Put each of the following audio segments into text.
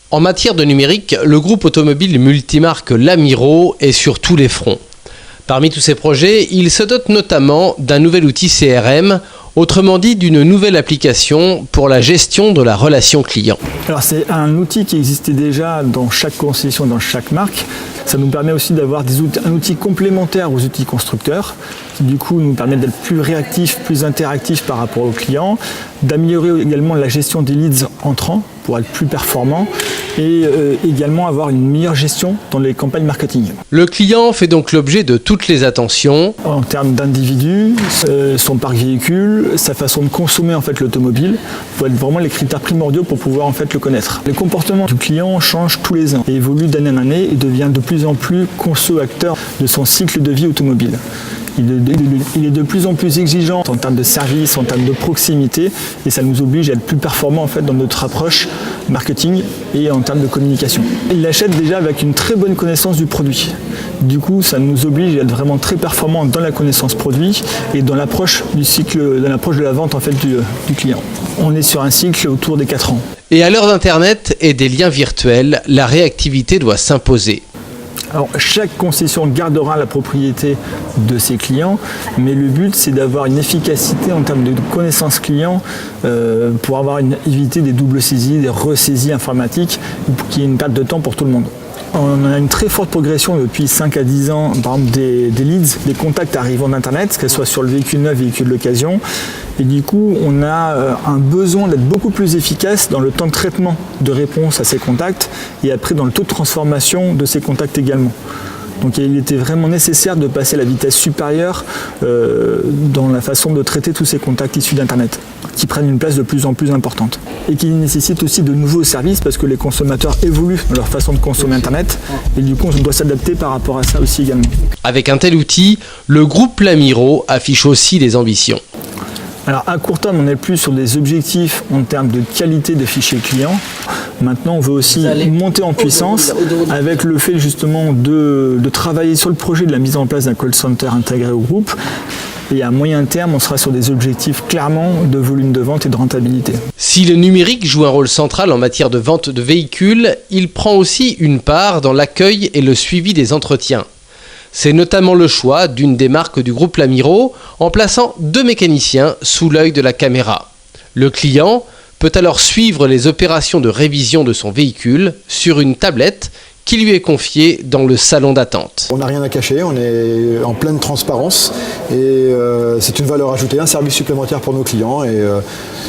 En matière de numérique, le groupe automobile multimarque Lamiro est sur tous les fronts. Parmi tous ces projets, il se dote notamment d'un nouvel outil CRM, autrement dit d'une nouvelle application pour la gestion de la relation client. Alors c'est un outil qui existait déjà dans chaque concession, dans chaque marque. Ça nous permet aussi d'avoir un outil complémentaire aux outils constructeurs, qui du coup nous permet d'être plus réactif, plus interactif par rapport aux clients, d'améliorer également la gestion des leads entrants pour être plus performant et également avoir une meilleure gestion dans les campagnes marketing. Le client fait donc l'objet de toutes les attentions. En termes d'individus, son parc véhicule, sa façon de consommer en fait l'automobile, faut être vraiment les critères primordiaux pour pouvoir en fait le connaître. Le comportement du client change tous les ans et évolue d'année en année et devient de plus en plus acteur de son cycle de vie automobile. Il est de plus en plus exigeant en termes de service, en termes de proximité, et ça nous oblige à être plus performants en fait dans notre approche marketing et en termes de communication. Il l'achète déjà avec une très bonne connaissance du produit. Du coup, ça nous oblige à être vraiment très performants dans la connaissance produit et dans l'approche du cycle, dans l'approche de la vente en fait du client. On est sur un cycle autour des 4 ans. Et à l'heure d'Internet et des liens virtuels, la réactivité doit s'imposer. Alors, chaque concession gardera la propriété de ses clients, mais le but c'est d'avoir une efficacité en termes de connaissance client pour éviter des doubles saisies, des ressaisies informatiques, pour qu'il y ait une perte de temps pour tout le monde. On a une très forte progression depuis 5 à 10 ans, par exemple des leads, des contacts arrivant d'Internet, que ce soit sur le véhicule neuf, véhicule d'occasion. Et du coup, on a un besoin d'être beaucoup plus efficace dans le temps de traitement de réponse à ces contacts et après dans le taux de transformation de ces contacts également. Donc il était vraiment nécessaire de passer à la vitesse supérieure dans la façon de traiter tous ces contacts issus d'Internet, qui prennent une place de plus en plus importante. Et qui nécessitent aussi de nouveaux services parce que les consommateurs évoluent dans leur façon de consommer Internet et du coup on doit s'adapter par rapport à ça aussi également. Avec un tel outil, le groupe Lamiro affiche aussi des ambitions. Alors à court terme, on est plus sur des objectifs en termes de qualité des fichiers clients. Maintenant, on veut aussi monter en puissance avec le fait justement de travailler sur le projet de la mise en place d'un call center intégré au groupe. Et à moyen terme, on sera sur des objectifs clairement de volume de vente et de rentabilité. Si le numérique joue un rôle central en matière de vente de véhicules, il prend aussi une part dans l'accueil et le suivi des entretiens. C'est notamment le choix d'une des marques du groupe Lamiro en plaçant 2 mécaniciens sous l'œil de la caméra. Le client peut alors suivre les opérations de révision de son véhicule sur une tablette qui lui est confiée dans le salon d'attente. On n'a rien à cacher, on est en pleine transparence et c'est une valeur ajoutée, un service supplémentaire pour nos clients et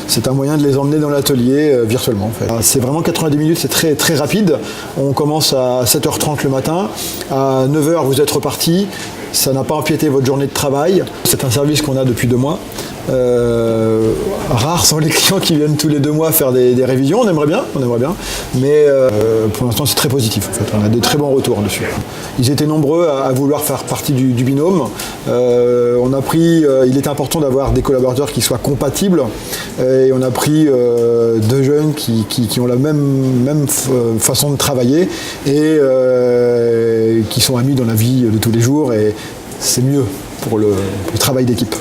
c'est un moyen de les emmener dans l'atelier virtuellement. En fait. C'est vraiment 90 minutes, c'est très, très rapide. On commence à 7h30 le matin, à 9h vous êtes reparti, ça n'a pas empiété votre journée de travail. C'est un service qu'on a depuis 2 mois. Rares sont les clients qui viennent tous les 2 mois faire des révisions, on aimerait bien, mais pour l'instant c'est très positif en fait, on a des très bons retours dessus. Ils étaient nombreux à vouloir faire partie du binôme, il est important d'avoir des collaborateurs qui soient compatibles et on a pris 2 jeunes qui ont la même façon de travailler et qui sont amis dans la vie de tous les jours et c'est mieux pour le travail d'équipe.